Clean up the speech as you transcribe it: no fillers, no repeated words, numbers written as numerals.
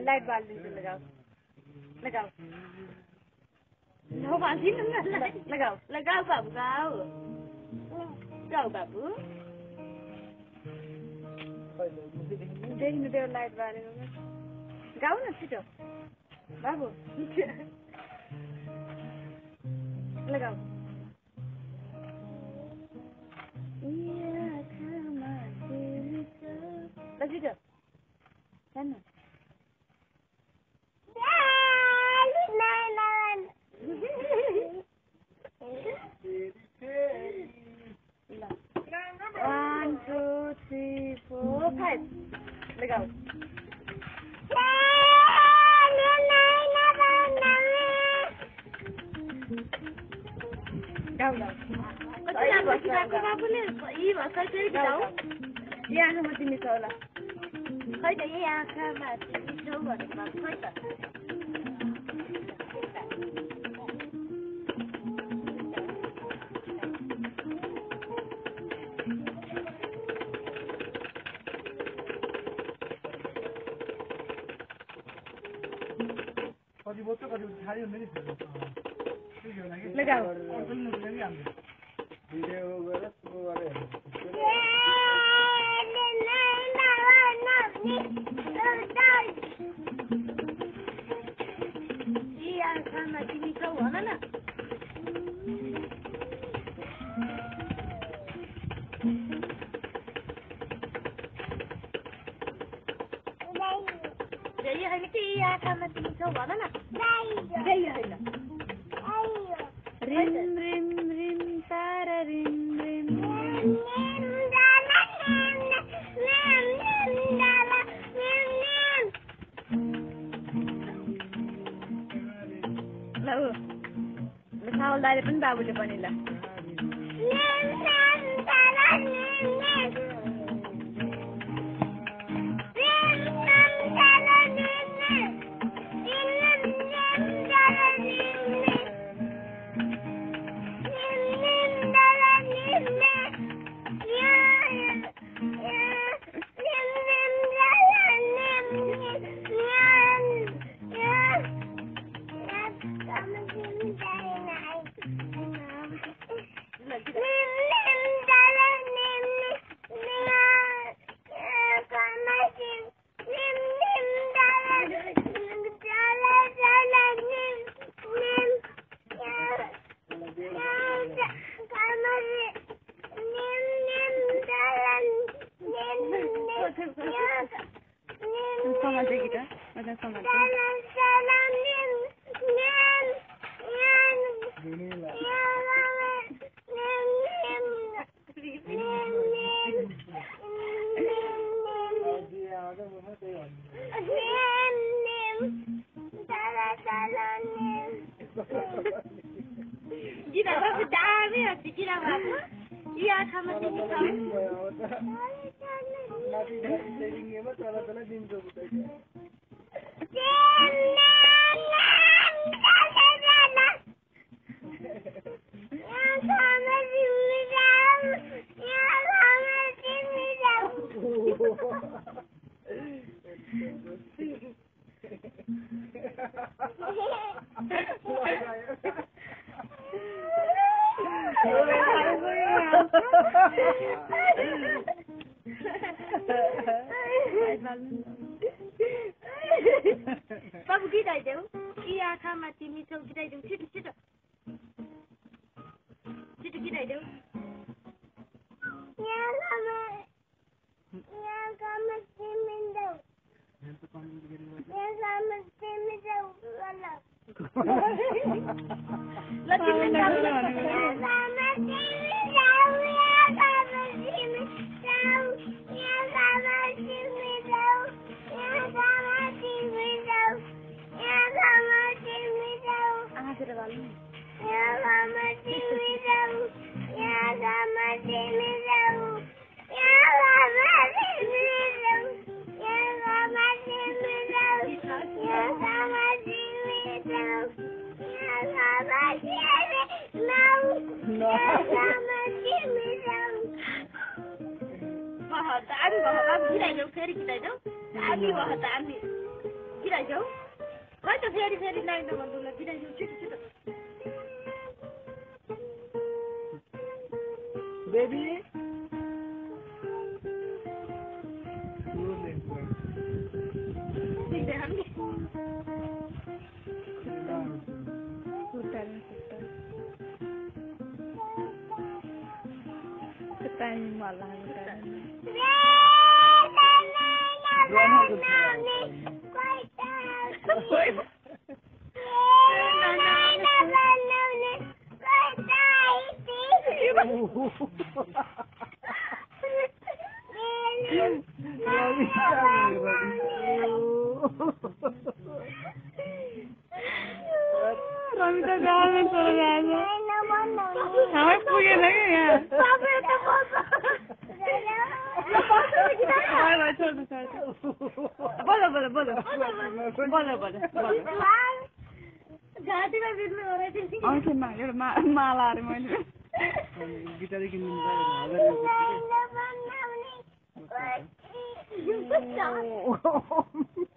Light बाल लगाओ लगाओ No बाजी लगाओ लगाओ बाबू गाओ गाओ बाबू देखिनु त्यो लाइट बालेको गाऊ न छिटो बाबू लगाओ ल छिटो जानु One, two, three, four, five. लगाओ गाऊ गाऊ यहाँ आँखामा तिमी छ होला खै त यही आँखामा तिमी छौ भनेको बाबु खै त लगाओ आँखामा तिमी छौ भन न यही होइन कि आँखामा तिमी छौ भन न यही होइन रिम रिम रिम तारा रिम रिम ल साउल दाइले पनि बाबुले पनि ल Gila babu dami hati gila babu. Iya sama sini kamu. Babu gidaydeu. Iya kama timi so gidaydeu. Situ situ. Situ gidaydeu. Ya kama timi deu. Ya kama timi deu. Wala. Lagi mendalam. Ya kama timi deu. Ya kama timi deu. Ya kama timi deu. Ya kama timi deu. Ya kama timi deu. Sudah kali. Ya kama timi deu. Ya kama timi deu. Ya kama timi deu. Ya kama timi deu. Ya kama timi दामी भयो बाबु गिराइदेऊ फेरि गिराइदेऊ दामी भयो दामी गिराइदेऊ खै त फेरि फेरि लाग्नु भन्नु ल गिराइदेऊ छिटो छिटो baby Time malah Ramita jangan suruh aja. Sampai punya lagi ya. बोलो बोलो बोलो बोलो बोलो घाँटीमा बित्नु हो रहेछ आउँछ एउटा माला अरे मैले गिटार किन्नु बनाउने